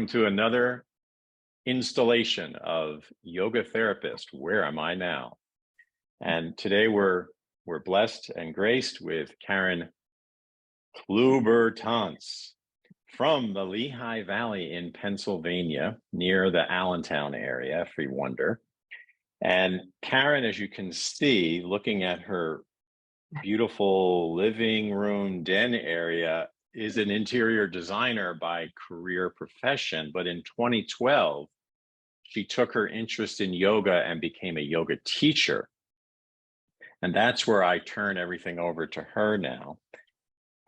welcome to another installation of Yoga Therapist. Where am I now? And today we're blessed and graced with Karen Klubertanz from the Lehigh Valley in Pennsylvania, near the Allentown area, if you wonder. And Karen, as you can see, looking at her beautiful living room den area, is an interior designer by career profession. But in 2012, she took her interest in yoga and became a yoga teacher. And that's where I turn everything over to her now.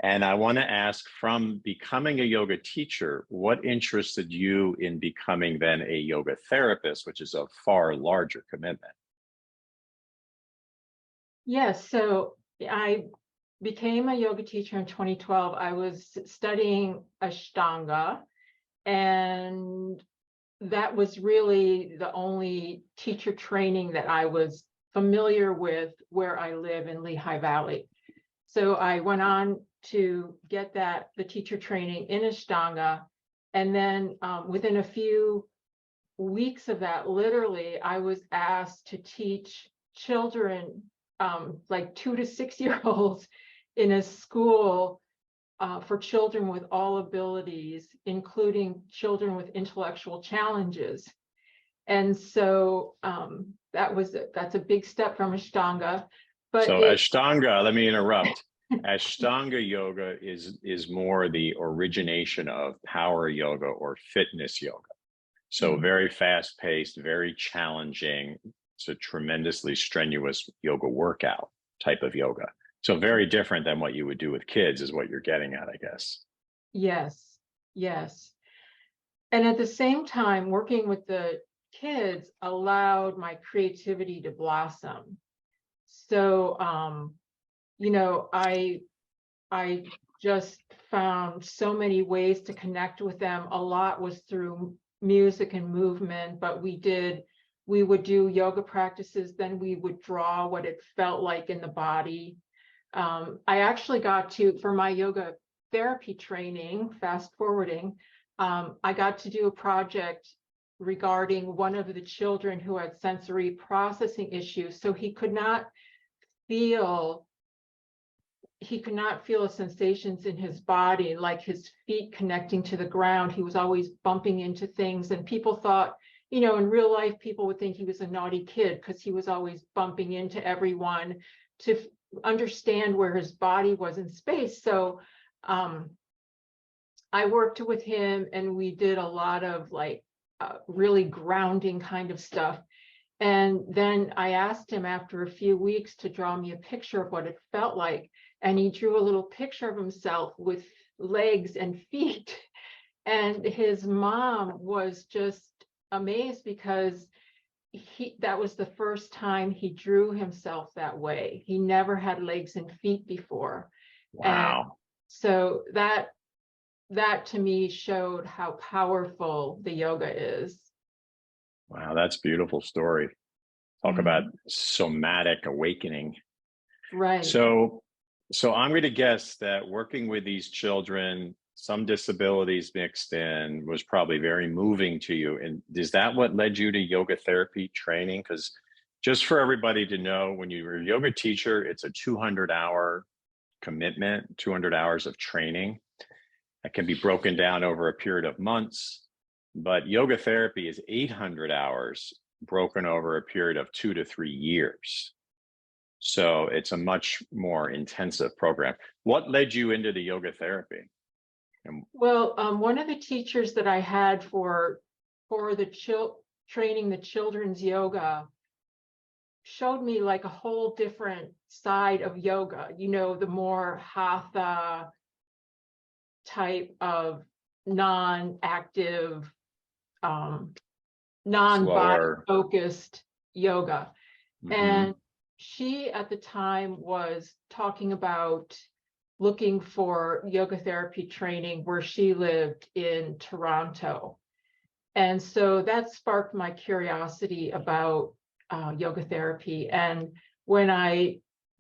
And I want to ask, from becoming a yoga teacher, what interested you in becoming then a yoga therapist, which is a far larger commitment? Yes, so I became a yoga teacher in 2012. I was studying Ashtanga, and that was really the only teacher training that I was familiar with where I live in Lehigh Valley. So I went on to get the teacher training in Ashtanga, and then within a few weeks of that, literally, I was asked to teach children, like 2 to 6 year olds, in a school for children with all abilities, including children with intellectual challenges. And so that's a big step from Ashtanga. But so Ashtanga, let me interrupt. Ashtanga yoga is more the origination of power yoga or fitness yoga. So very fast-paced, very challenging. It's a tremendously strenuous yoga workout type of yoga. So very different than what you would do with kids is what you're getting at, I guess. Yes, yes. And at the same time, working with the kids allowed my creativity to blossom. So, I just found so many ways to connect with them. A lot was through music and movement, but we would do yoga practices, then we would draw what it felt like in the body. I actually got to, for my yoga therapy training, fast forwarding, I got to do a project regarding one of the children who had sensory processing issues. So he could not feel sensations in his body, like his feet connecting to the ground. He was always bumping into things, and people thought, in real life, people would think he was a naughty kid because he was always bumping into everyone to understand where his body was in space. So I worked with him, and we did a lot of really grounding kind of stuff. And then I asked him after a few weeks to draw me a picture of what it felt like. And he drew a little picture of himself with legs and feet. And his mom was just amazed because that was the first time he drew himself that way. He never had legs and feet before. Wow. And so that to me showed how powerful the yoga is. Wow, that's a beautiful story. Talk about somatic awakening. Right. So I'm going to guess that working with these children, some disabilities mixed in, was probably very moving to you. And is that what led you to yoga therapy training? Because just for everybody to know, when you're a yoga teacher, it's a 200-hour commitment, 200 hours of training that can be broken down over a period of months. But yoga therapy is 800 hours broken over a period of 2 to 3 years. So it's a much more intensive program. What led you into the yoga therapy? Well, one of the teachers that I had for the training the children's yoga showed me like a whole different side of yoga, the more hatha type of non-active, non-body focused yoga. And she at the time was talking about looking for yoga therapy training where she lived in Toronto. And so that sparked my curiosity about yoga therapy. And when I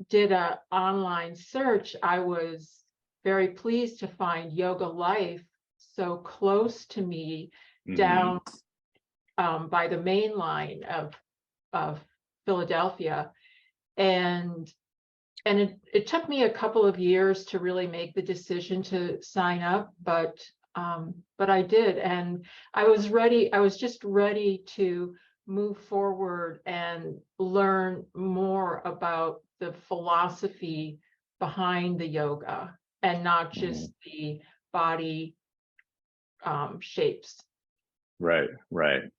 did an online search, I was very pleased to find YogaLife so close to me Mhm. down by the main line of Philadelphia. And it took me a couple of years to really make the decision to sign up, but I did, and I was just ready to move forward and learn more about the philosophy behind the yoga and not just the body shapes. Right, right.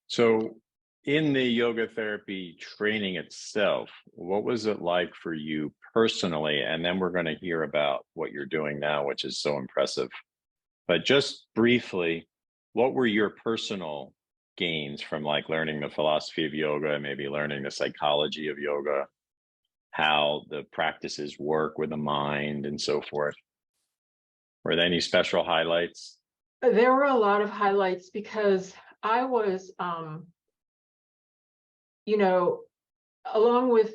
So in the yoga therapy training itself, what was it like for you personally? And then we're going to hear about what you're doing now, which is so impressive. But just briefly, what were your personal gains from like learning the philosophy of yoga, maybe learning the psychology of yoga, how the practices work with the mind and so forth? Were there any special highlights? There were a lot of highlights because I was, you know, along with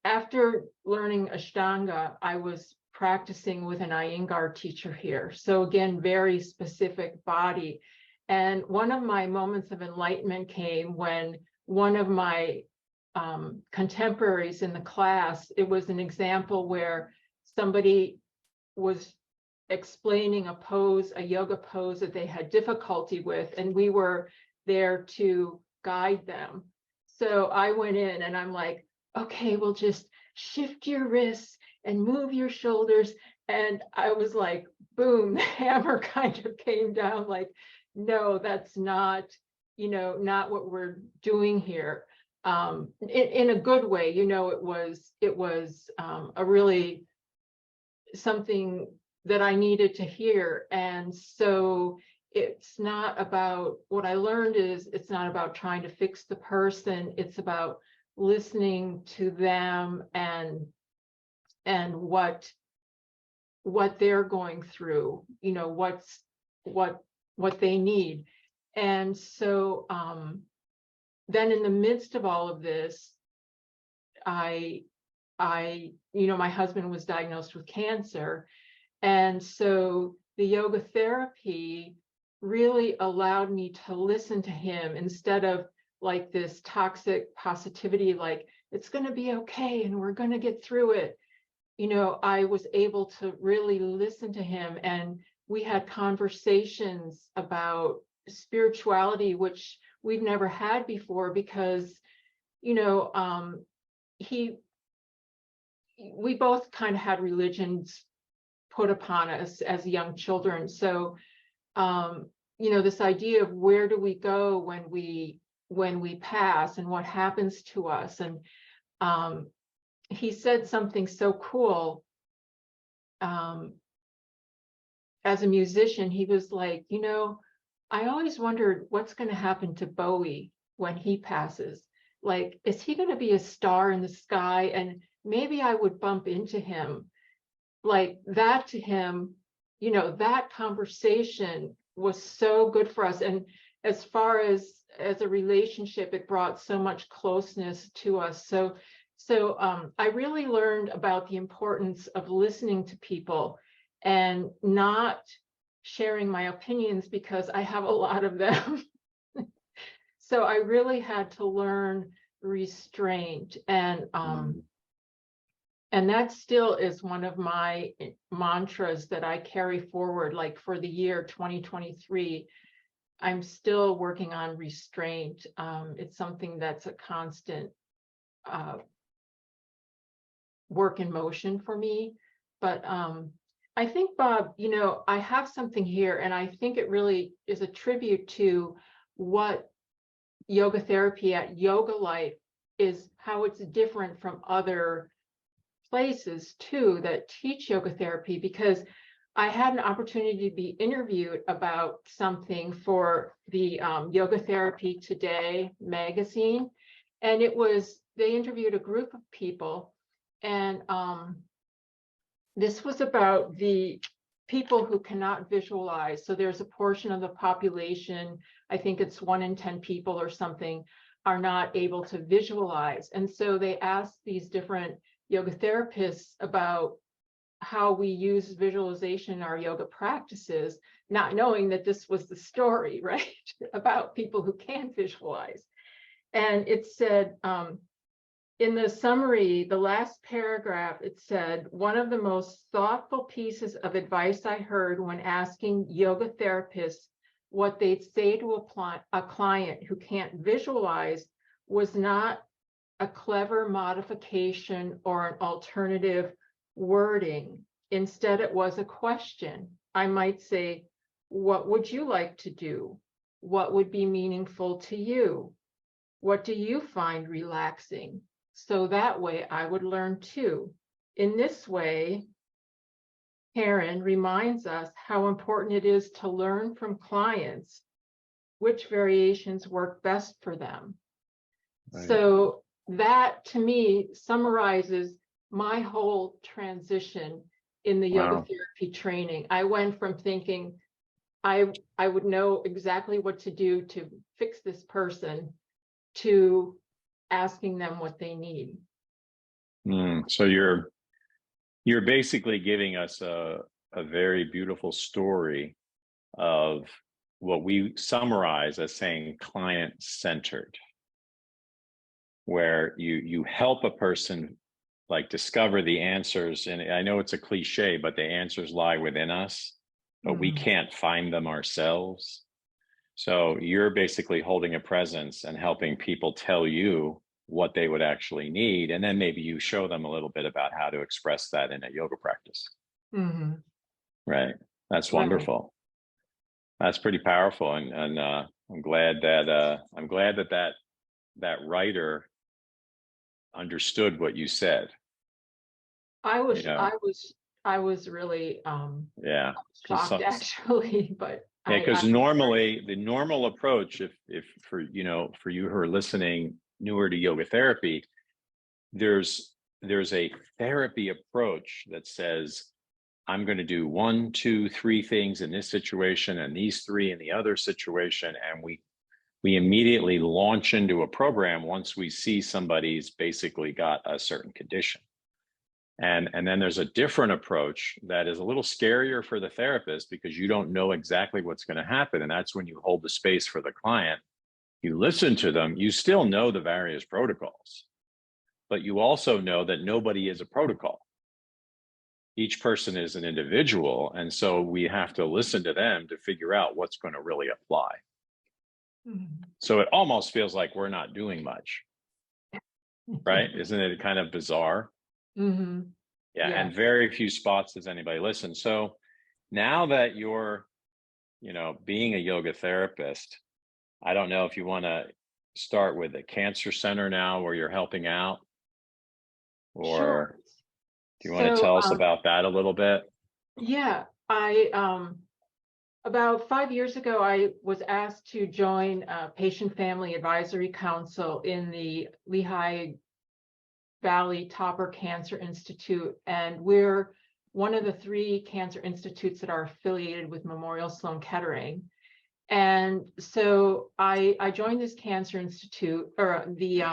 after learning Ashtanga, I was practicing with an Iyengar teacher here. So again, very specific body. And one of my moments of enlightenment came when one of my contemporaries in the class, it was an example where somebody was explaining a pose, a yoga pose that they had difficulty with, and we were there to guide them. So I went in and I'm like, okay, well, just shift your wrists and move your shoulders. And I was like, boom, the hammer kind of came down like, no, that's not, not what we're doing here. In a good way, it was a really something that I needed to hear. And so it's not about, what I learned is it's not about trying to fix the person. It's about listening to them and what they're going through, what they need. And so then in the midst of all of this, my husband was diagnosed with cancer. And so the yoga therapy really allowed me to listen to him instead of like this toxic positivity, like it's going to be okay and we're going to get through it. I was able to really listen to him, and we had conversations about spirituality, which we've never had before because, we both kind of had religions put upon us as young children. So, this idea of where do we go when we pass and what happens to us. And he said something so cool. As a musician, he was like, I always wondered what's going to happen to Bowie when he passes. Like, is he going to be a star in the sky? And maybe I would bump into him. Like that to him, that conversation was so good for us. And as far as a relationship, it brought so much closeness to us. So I really learned about the importance of listening to people and not sharing my opinions because I have a lot of them. So I really had to learn restraint, and that still is one of my mantras that I carry forward. Like for the year 2023, I'm still working on restraint. It's something that's a constant work in motion for me. But I think, Bob, I have something here, and I think it really is a tribute to what yoga therapy at YogaLife is, how it's different from other places too that teach yoga therapy, because I had an opportunity to be interviewed about something for the Yoga Therapy Today magazine. And they interviewed a group of people, and this was about the people who cannot visualize. So there's a portion of the population, I think it's 1 in 10 people or something, are not able to visualize. And so they asked these different yoga therapists about how we use visualization in our yoga practices, not knowing that this was the story, right, about people who can't visualize. And it said, in the summary, the last paragraph, it said, one of the most thoughtful pieces of advice I heard when asking yoga therapists what they'd say to a client who can't visualize was not a clever modification or an alternative wording. Instead, it was a question. I might say, what would you like to do? What would be meaningful to you? What do you find relaxing? So that way I would learn too. In this way, Karen reminds us how important it is to learn from clients which variations work best for them. Right. So that to me summarizes my whole transition in the yoga Wow. therapy training. I went from thinking I would know exactly what to do to fix this person to asking them what they need. So you're basically giving us a very beautiful story of what we summarize as saying client-centered, where you help a person like discover the answers. And I know it's a cliche, but the answers lie within us, but we can't find them ourselves. So you're basically holding a presence and helping people tell you what they would actually need. And then maybe you show them a little bit about how to express that in a yoga practice. Right. That's wonderful. That's pretty powerful. And I'm glad that that writer understood what you said. I was You know, I was really yeah. shocked actually, but Yeah, because normally the normal approach, if for for you who are listening newer to yoga therapy, there's a therapy approach that says, I'm going to do 1, 2, 3 things in this situation and these 3 in the other situation, and we immediately launch into a program once we see somebody's basically got a certain condition. And then there's a different approach that is a little scarier for the therapist because you don't know exactly what's going to happen. And that's when you hold the space for the client. You listen to them, you still know the various protocols, but you also know that nobody is a protocol. Each person is an individual. And so we have to listen to them to figure out what's going to really apply. So it almost feels like we're not doing much, right? Isn't it kind of bizarre? Yeah, and very few spots does anybody listen. So now that you're, being a yoga therapist, I don't know if you want to start with a cancer center now where you're helping out, or Sure. do you want to tell us about that a little bit? Yeah, about 5 years ago, I was asked to join a Patient Family Advisory Council in the Lehigh Valley Topper Cancer Institute, and we're one of the 3 cancer institutes that are affiliated with Memorial Sloan Kettering. And so I joined this cancer institute, or the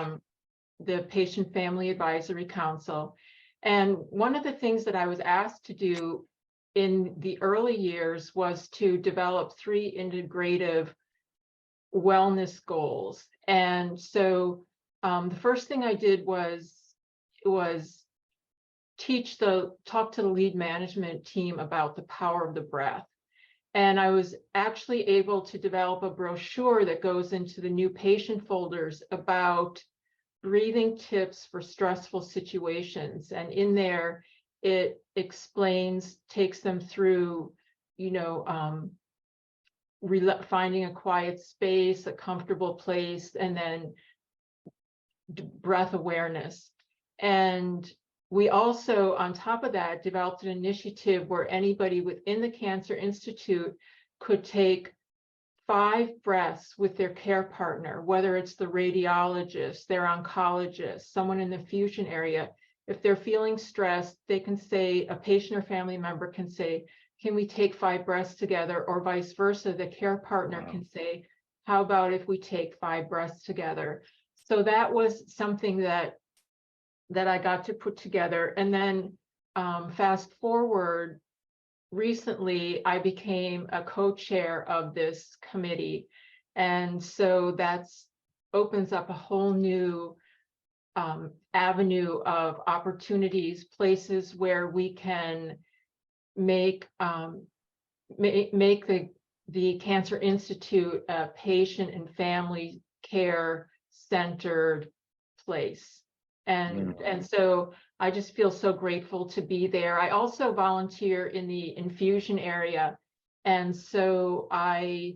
Patient Family Advisory Council. And one of the things that I was asked to do in the early years was to develop 3 integrative wellness goals. And so the first thing I did was talk to the lead management team about the power of the breath. And I was actually able to develop a brochure that goes into the new patient folders about breathing tips for stressful situations. And in there, it explains, takes them through, finding a quiet space, a comfortable place, and then breath awareness. And we also, on top of that, developed an initiative where anybody within the Cancer Institute could take 5 breaths with their care partner, whether it's the radiologist, their oncologist, someone in the fusion area. If they're feeling stressed, they can say, a patient or family member can say, can we take 5 breaths together? Or vice versa, the care partner can say, how about if we take 5 breaths together? So that was something that I got to put together. And then fast forward, recently I became a co-chair of this committee. And so that's opens up a whole new avenue of opportunities, places where we can make the Cancer Institute a patient and family care centered place. And so I just feel so grateful to be there. I also volunteer in the infusion area. And so I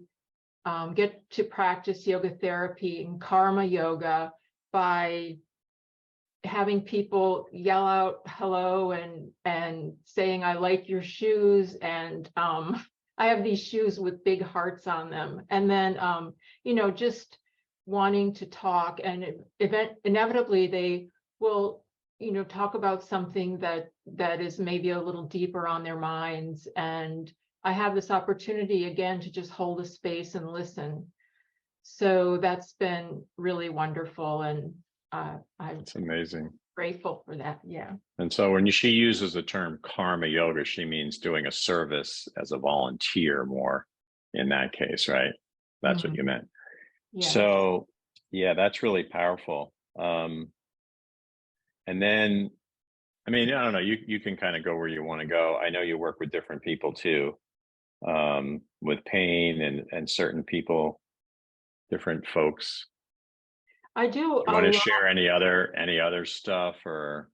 get to practice yoga therapy and karma yoga by having people yell out hello and saying, I like your shoes. And I have these shoes with big hearts on them. And then, just wanting to talk, and inevitably they will, talk about something that is maybe a little deeper on their minds. And I have this opportunity again to just hold a space and listen. So that's been really wonderful. And It's amazing. Grateful for that. Yeah. And so when she uses the term karma yoga, she means doing a service as a volunteer more in that case, right? That's what you meant. Yes. So yeah, that's really powerful. And then, I mean, I don't know, you can kind of go where you want to go. I know you work with different people too, with pain and certain people, different folks. I do. You want to share any other stuff? Or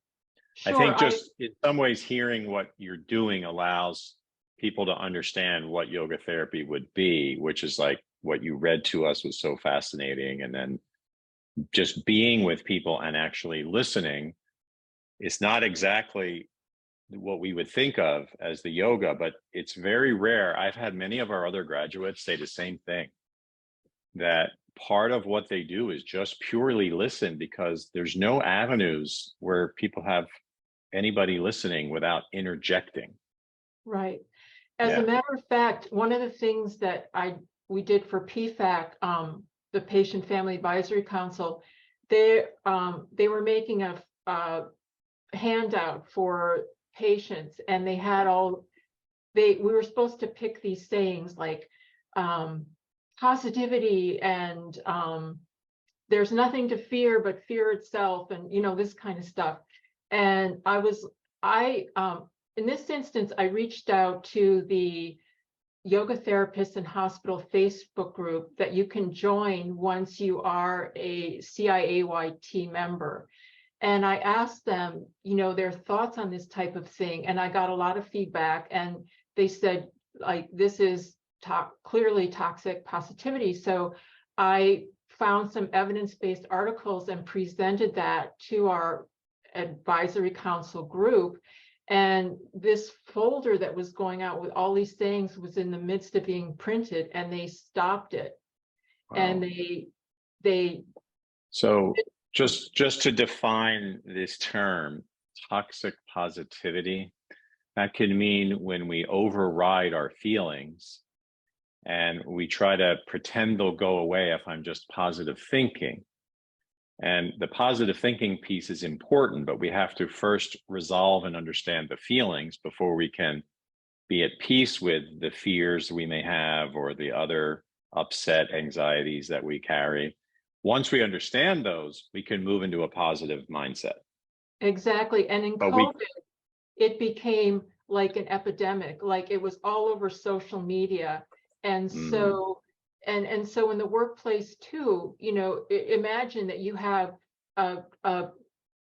Sure, I think just in some ways hearing what you're doing allows people to understand what yoga therapy would be, which is like what you read to us was so fascinating. And then just being with people and actually listening is not exactly what we would think of as the yoga, but it's very rare. I've had many of our other graduates say the same thing, that part of what they do is just purely listen, because there's no avenues where people have anybody listening without interjecting. Right. As a matter of fact, one of the things that we did for PFAC, the Patient Family Advisory Council, they were making a handout for patients, and they had we were supposed to pick these sayings like positivity and there's nothing to fear but fear itself, and this kind of stuff. And in this instance, I reached out to the Yoga Therapists in Hospital Facebook group that you can join once you are a CIAYT member. And I asked them, their thoughts on this type of thing. And I got a lot of feedback, and they said, like, this is clearly toxic positivity. So I found some evidence-based articles and presented that to our advisory council group. And this folder that was going out with all these things was in the midst of being printed, and they stopped it. Wow. And they so just to define this term, toxic positivity, that can mean when we override our feelings and we try to pretend they'll go away if I'm just positive thinking. And the positive thinking piece is important, but we have to first resolve and understand the feelings before we can be at peace with the fears we may have or the other upset anxieties that we carry. Once we understand those, we can move into a positive mindset. Exactly. And in COVID, it became like an epidemic, like it was all over social media. And so, and so in the workplace too, imagine that you have a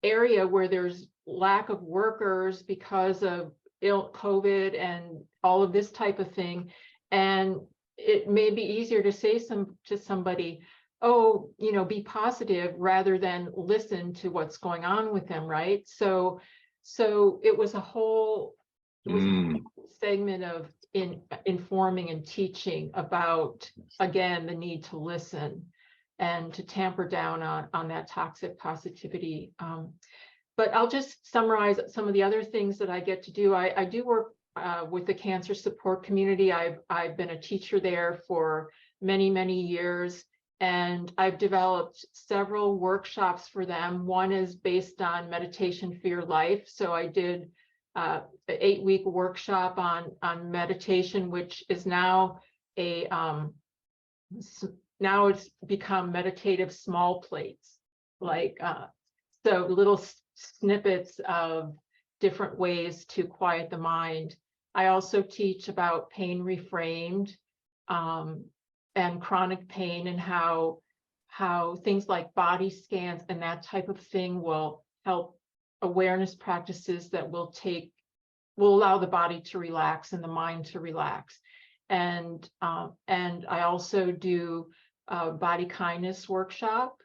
area where there's lack of workers because of COVID and all of this type of thing. And it may be easier to say to somebody, oh, be positive, rather than listen to what's going on with them, right? So it was a whole segment of informing and teaching about, again, the need to listen and to tamper down on that toxic positivity. But I'll just summarize some of the other things that I get to do. I do work with the cancer support community. I've been a teacher there for many, many years. And I've developed several workshops for them. One is based on meditation for your life. So I did an 8-week workshop on meditation, which is now now it's become meditative small plates, like so little snippets of different ways to quiet the mind. I also teach about pain reframed and chronic pain, and how things like body scans and that type of thing will help, awareness practices that will allow the body to relax and the mind to relax. And I also do a body kindness workshop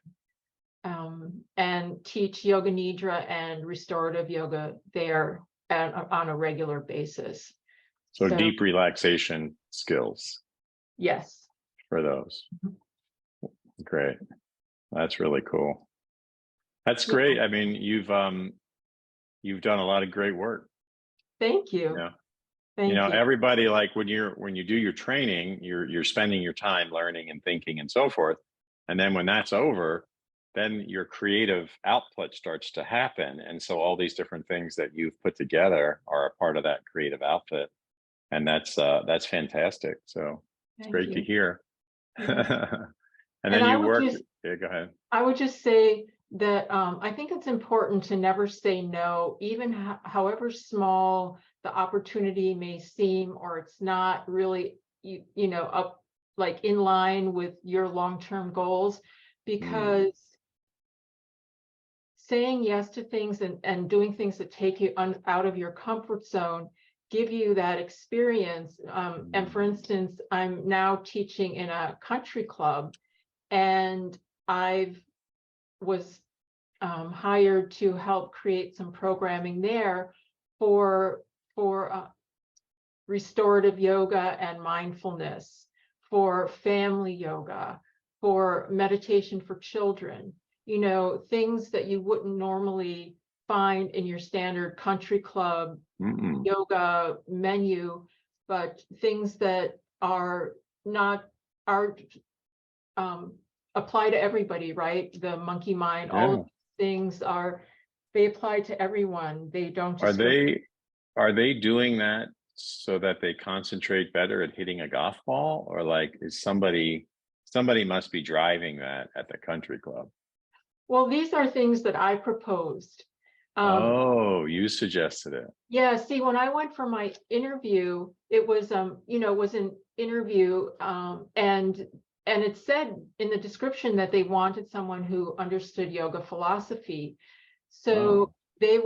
and teach yoga nidra and restorative yoga there on a regular basis. So deep relaxation skills. Yes. For those. Great. That's really cool. That's great. Yeah. I mean, you've done a lot of great work. Thank you. Yeah. Thank you. Everybody, like when you do your training, you're spending your time learning and thinking and so forth. And then when that's over, then your creative output starts to happen. And so all these different things that you've put together are a part of that creative outfit. And that's fantastic. So it's great to hear. Yeah. And then you work. Yeah, go ahead. I would just say that I think it's important to never say no, even however small the opportunity may seem, or it's not really up like in line with your long-term goals, because saying yes to things and doing things that take you out of your comfort zone give you that experience. And for instance, I'm now teaching in a country club, and I was hired to help create some programming there for restorative yoga and mindfulness, for family yoga, for meditation for children, things that you wouldn't normally find in your standard country club yoga menu, but things that are not apply to everybody, right? The monkey mind, all of these things they apply to everyone. They don't just are they doing that so that they concentrate better at hitting a golf ball, or like is somebody must be driving that at the country club? Well, these are things that I proposed. You suggested it. Yeah, see, when I went for my interview, it was was an interview, and it said in the description that they wanted someone who understood yoga philosophy. So they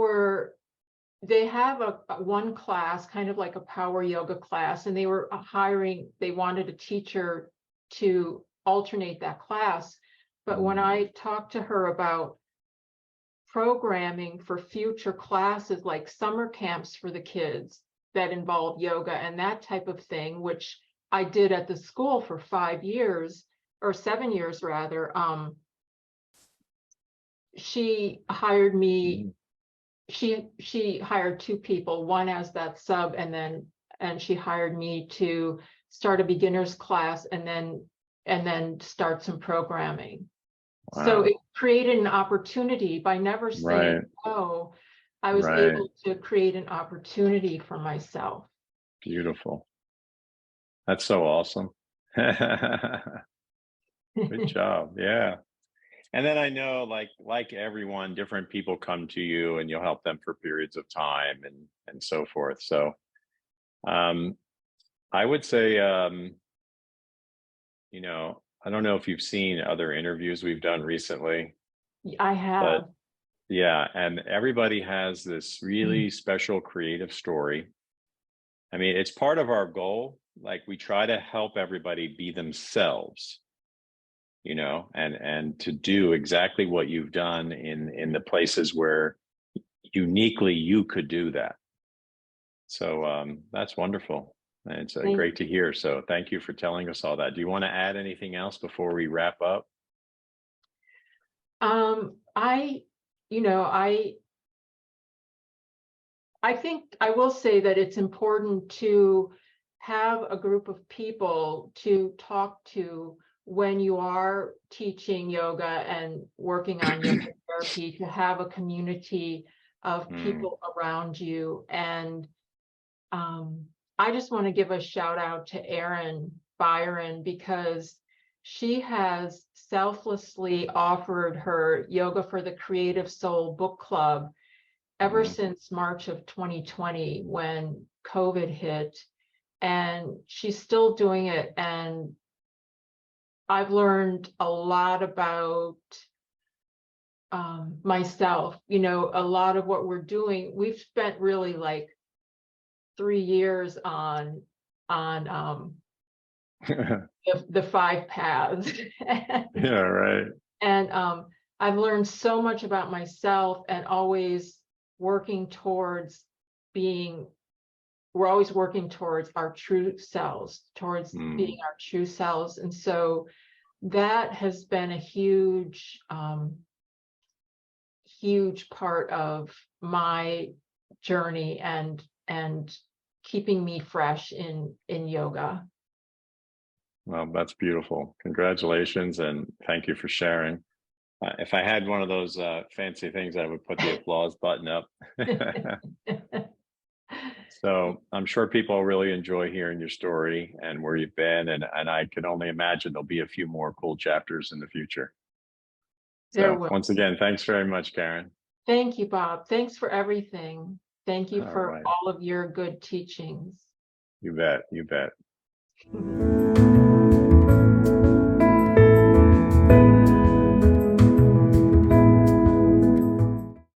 have a one class, kind of like a power yoga class, and they wanted a teacher to alternate that class. But when I talked to her about programming for future classes, like summer camps for the kids that involve yoga and that type of thing, which I did at the school for 5 years or 7 years rather, she hired me. She hired 2 people, one as that sub, and she hired me to start a beginner's class and then start some programming. Wow. So it created an opportunity. By never saying no, I was able to create an opportunity for myself. Beautiful. That's so awesome. Good job. Yeah. And then I know, like everyone, different people come to you and you'll help them for periods of time and so forth. So I would say, I don't know if you've seen other interviews we've done recently. I have. But yeah, and everybody has this really special creative story. I mean, it's part of our goal. Like we try to help everybody be themselves, and to do exactly what you've done in the places where uniquely you could do that. So that's wonderful. And it's great to hear. So thank you for telling us all that. Do you want to add anything else before we wrap up? I think I will say that it's important to have a group of people to talk to when you are teaching yoga and working on yoga therapy, to have a community of Mm. people around you. And I just want to give a shout out to Erin Byron, because she has selflessly offered her Yoga for the Creative Soul book club ever since March of 2020, when COVID hit, and she's still doing it. And I've learned a lot about myself. You know, a lot of what we're doing, we've spent really like 3 years on the 5 paths. Yeah, right. And I've learned so much about myself, and always working towards being, we're always working towards our true selves, towards being our true selves. And so that has been a huge, huge part of my journey, and keeping me fresh in yoga. Well, that's beautiful. Congratulations, and thank you for sharing. If I had one of those fancy things, I would put the applause button up. So I'm sure people really enjoy hearing your story and where you've been, and I can only imagine there'll be a few more cool chapters in the future. There So will. once again, thanks very much, Karen. Thank you, Bob. Thanks for everything. Thank you All for right. all of your good teachings. You bet. You bet.